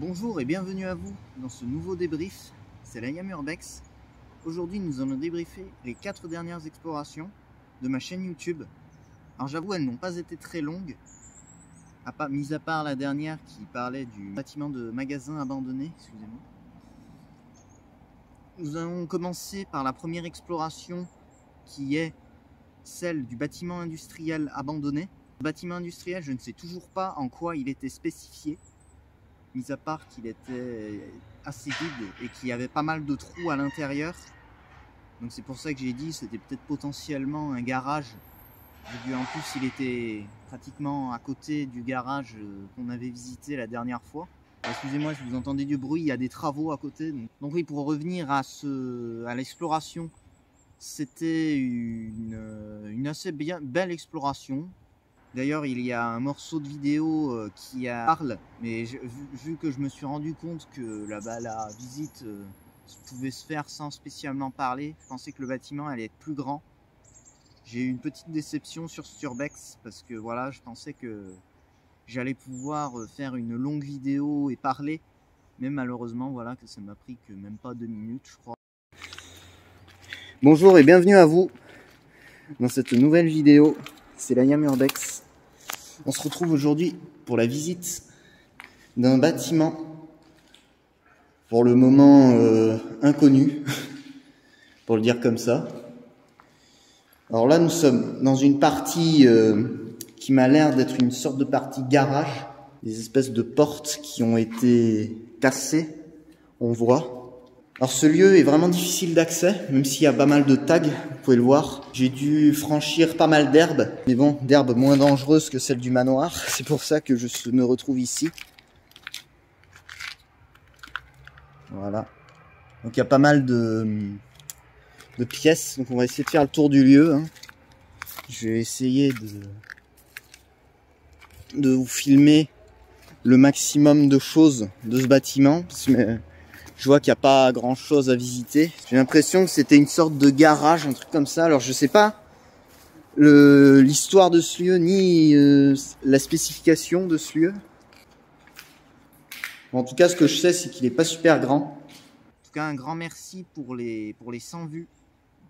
Bonjour et bienvenue à vous dans ce nouveau débrief, c'est la Yamurbex. Aujourd'hui nous allons débriefer les 4 dernières explorations de ma chaîne YouTube. Alors j'avoue elles n'ont pas été très longues, mis à part la dernière qui parlait du bâtiment de magasin abandonné, excusez-moi. Nous allons commencer par la première exploration qui est celle du bâtiment industriel abandonné. Le bâtiment industriel, je ne sais toujours pas en quoi il était spécifié, mis à part qu'il était assez vide et qu'il y avait pas mal de trous à l'intérieur. Donc c'est pour ça que j'ai dit c'était peut-être potentiellement un garage. Vu en plus il était pratiquement à côté du garage qu'on avait visité la dernière fois. Excusez-moi si vous entendez du bruit, il y a des travaux à côté. Donc oui, pour revenir à l'exploration, c'était une assez belle exploration. D'ailleurs, il y a un morceau de vidéo qui parle, mais vu que je me suis rendu compte que la visite pouvait se faire sans spécialement parler, je pensais que le bâtiment allait être plus grand. J'ai eu une petite déception sur Sturbex parce que voilà, je pensais que j'allais pouvoir faire une longue vidéo et parler, mais malheureusement, voilà, que ça m'a pris que même pas 2 minutes, je crois. Bonjour et bienvenue à vous dans cette nouvelle vidéo, c'est la Yamurbex. On se retrouve aujourd'hui pour la visite d'un bâtiment, pour le moment inconnu, pour le dire comme ça. Alors là, nous sommes dans une partie qui m'a l'air d'être une sorte de partie garage, des espèces de portes qui ont été cassées, on voit. Alors ce lieu est vraiment difficile d'accès, même s'il y a pas mal de tags, vous pouvez le voir. J'ai dû franchir pas mal d'herbes, mais bon, d'herbes moins dangereuses que celles du manoir. C'est pour ça que je me retrouve ici. Voilà. Donc il y a pas mal de pièces, donc on va essayer de faire le tour du lieu. Je vais essayer de vous filmer le maximum de choses de ce bâtiment, parce que je vois qu'il n'y a pas grand chose à visiter. J'ai l'impression que c'était une sorte de garage, un truc comme ça. Alors je sais pas l'histoire de ce lieu, ni la spécification de ce lieu. En tout cas, ce que je sais, c'est qu'il n'est pas super grand. En tout cas, un grand merci pour les 100 vues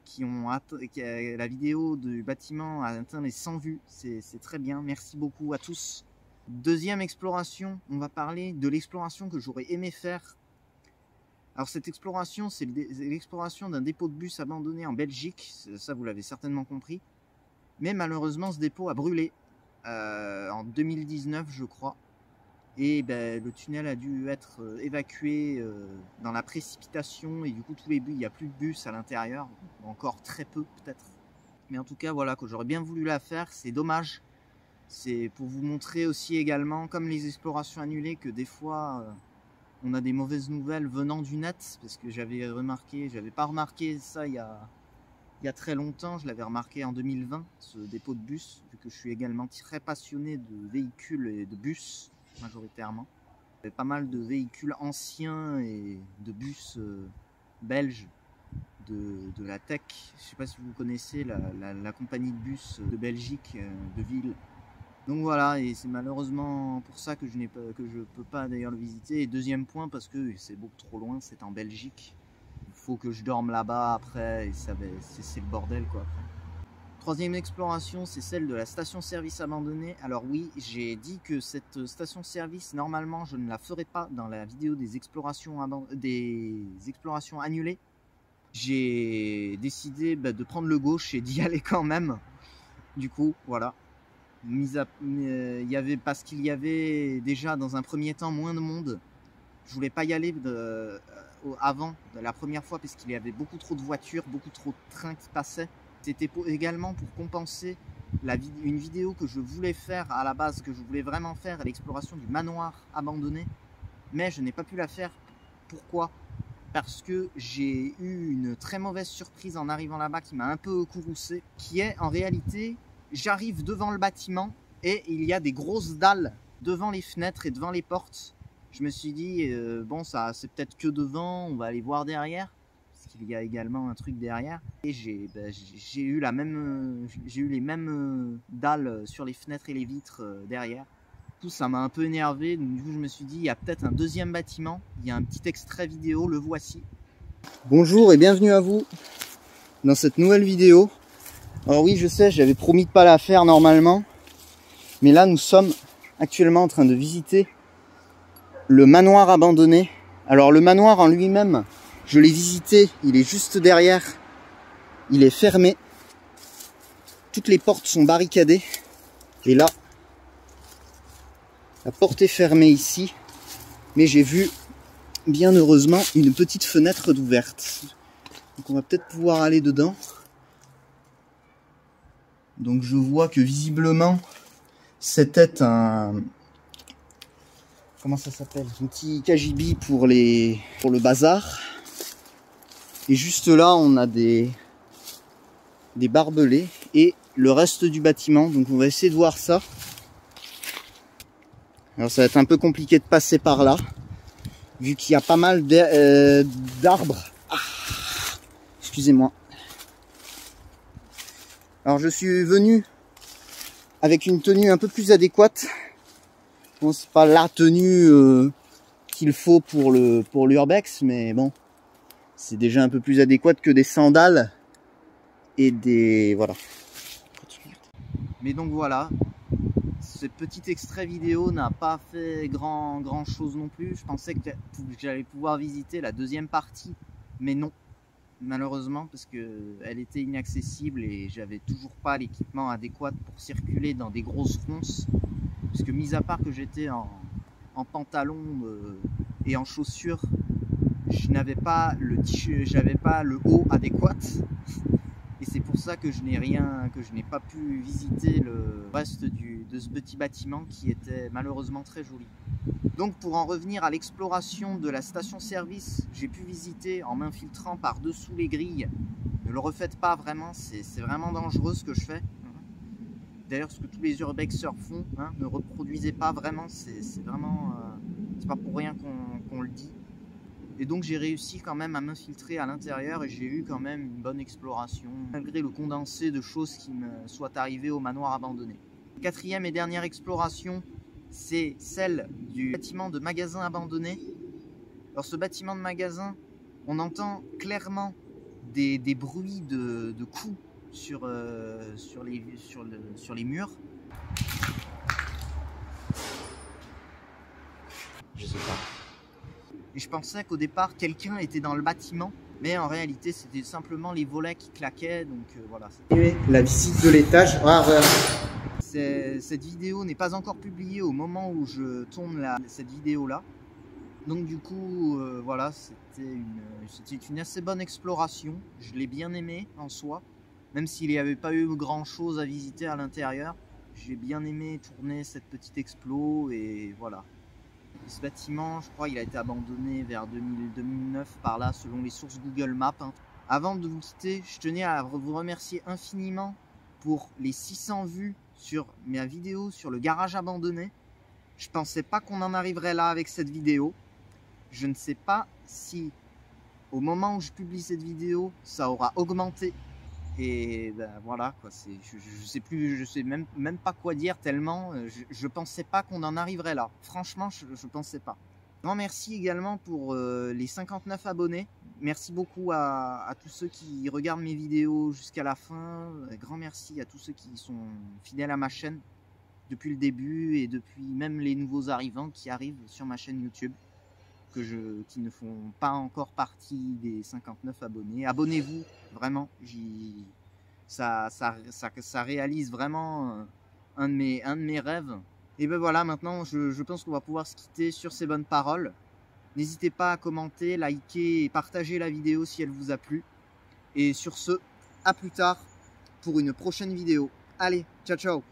qui ont atteint, la vidéo du bâtiment a atteint les 100 vues. C'est très bien, merci beaucoup à tous. Deuxième exploration, on va parler de l'exploration que j'aurais aimé faire. Alors cette exploration, c'est l'exploration d'un dépôt de bus abandonné en Belgique, ça vous l'avez certainement compris. Mais malheureusement ce dépôt a brûlé en 2019 je crois. Et ben, le tunnel a dû être évacué dans la précipitation et du coup il n'y a plus de bus à l'intérieur, encore très peu peut-être. Mais en tout cas voilà, que j'aurais bien voulu la faire, c'est dommage. C'est pour vous montrer aussi également, comme les explorations annulées, que des fois on a des mauvaises nouvelles venant du net, parce que j'avais pas remarqué ça il y a très longtemps, je l'avais remarqué en 2020, ce dépôt de bus, vu que je suis également très passionné de véhicules et de bus, majoritairement. Il y avait pas mal de véhicules anciens et de bus belges de la TEC. Je ne sais pas si vous connaissez la compagnie de bus de Belgique, de ville. Donc voilà, et c'est malheureusement pour ça que je ne peux pas d'ailleurs le visiter. Et deuxième point, parce que c'est beaucoup trop loin, c'est en Belgique. Il faut que je dorme là-bas après, et c'est le bordel quoi. Troisième exploration, c'est celle de la station-service abandonnée. Alors oui, j'ai dit que cette station-service, normalement, je ne la ferai pas dans la vidéo des explorations annulées. J'ai décidé de prendre le gauche et d'y aller quand même. Du coup, voilà. Parce qu'il y avait déjà dans un premier temps moins de monde. Je voulais pas y aller avant, la première fois, parce qu'il y avait beaucoup trop de voitures, beaucoup trop de trains qui passaient. C'était également pour compenser une vidéo que je voulais faire à la base, que je voulais vraiment faire, l'exploration du manoir abandonné. Mais je n'ai pas pu la faire. Pourquoi ? Parce que j'ai eu une très mauvaise surprise en arrivant là-bas qui m'a un peu courroucé, qui est en réalité, j'arrive devant le bâtiment et il y a des grosses dalles devant les fenêtres et devant les portes. Je me suis dit, bon, ça c'est peut-être que devant, on va aller voir derrière, parce qu'il y a également un truc derrière. Et j'ai eu les mêmes dalles sur les fenêtres et les vitres derrière. coup, ça m'a un peu énervé. Donc, du coup, je me suis dit, il y a peut-être un deuxième bâtiment. Il y a un petit extrait vidéo, le voici. Bonjour et bienvenue à vous dans cette nouvelle vidéo. Alors oui, je sais, j'avais promis de pas la faire normalement. Mais là, nous sommes actuellement en train de visiter le manoir abandonné. Alors, le manoir en lui-même, je l'ai visité. Il est juste derrière. Il est fermé. Toutes les portes sont barricadées. Et là, la porte est fermée ici. Mais j'ai vu, bien heureusement, une petite fenêtre d'ouverte. Donc on va peut-être pouvoir aller dedans. Donc je vois que visiblement, c'était un... Comment ça s'appelle? Un petit cagibi pour le bazar. Et juste là, on a des barbelés et le reste du bâtiment. Donc on va essayer de voir ça. Alors ça va être un peu compliqué de passer par là, vu qu'il y a pas mal d'arbres. Ah, excusez-moi. Alors je suis venu avec une tenue un peu plus adéquate. Bon, c'est pas la tenue qu'il faut pour l'urbex, mais bon, c'est déjà un peu plus adéquat que des sandales et des... voilà. Mais donc voilà, ce petit extrait vidéo n'a pas fait grand chose non plus. Je pensais que j'allais pouvoir visiter la deuxième partie, mais non, malheureusement, parce qu'elle était inaccessible et j'avais toujours pas l'équipement adéquat pour circuler dans des grosses ronces. Parce que mis à part que j'étais en pantalon et en chaussures, je n'avais pas le haut adéquat. Et c'est pour ça que je n'ai pas pu visiter le reste de ce petit bâtiment qui était malheureusement très joli. Donc pour en revenir à l'exploration de la station-service, j'ai pu visiter en m'infiltrant par-dessous les grilles. Ne le refaites pas vraiment, c'est vraiment dangereux ce que je fais. D'ailleurs ce que tous les urbexeurs font, hein, ne reproduisez pas vraiment, c'est vraiment... c'est pas pour rien qu'on le dit. Et donc j'ai réussi quand même à m'infiltrer à l'intérieur et j'ai eu quand même une bonne exploration, malgré le condensé de choses qui me soient arrivées au manoir abandonné. Quatrième et dernière exploration, c'est celle du bâtiment de magasin abandonné. Alors ce bâtiment de magasin, on entend clairement des bruits de coups sur les murs. Je sais pas. Et je pensais qu'au départ, quelqu'un était dans le bâtiment, mais en réalité, c'était simplement les volets qui claquaient, donc voilà. La visite de l'étage. Ah, voilà. Cette vidéo n'est pas encore publiée au moment où je tourne cette vidéo-là. Donc du coup, voilà, c'était une assez bonne exploration. Je l'ai bien aimé en soi, même s'il n'y avait pas eu grand-chose à visiter à l'intérieur. J'ai bien aimé tourner cette petite explo et voilà. Ce bâtiment, je crois, il a été abandonné vers 2009 par là, selon les sources Google Maps. Avant de vous quitter, je tenais à vous remercier infiniment pour les 600 vues sur ma vidéo sur le garage abandonné. Je pensais pas qu'on en arriverait là avec cette vidéo. Je ne sais pas si au moment où je publie cette vidéo, ça aura augmenté. Et ben voilà quoi, je sais même pas quoi dire tellement je pensais pas qu'on en arriverait là. Franchement, je pensais pas. Grand merci également pour les 59 abonnés. Merci beaucoup à tous ceux qui regardent mes vidéos jusqu'à la fin. Grand merci à tous ceux qui sont fidèles à ma chaîne depuis le début et depuis même les nouveaux arrivants qui arrivent sur ma chaîne YouTube. Qui ne font pas encore partie des 59 abonnés. Abonnez-vous, vraiment, ça réalise vraiment un de mes rêves. Et ben voilà, maintenant je pense qu'on va pouvoir se quitter sur ces bonnes paroles. N'hésitez pas à commenter, liker et partager la vidéo si elle vous a plu. Et sur ce, à plus tard pour une prochaine vidéo. Allez, ciao ciao.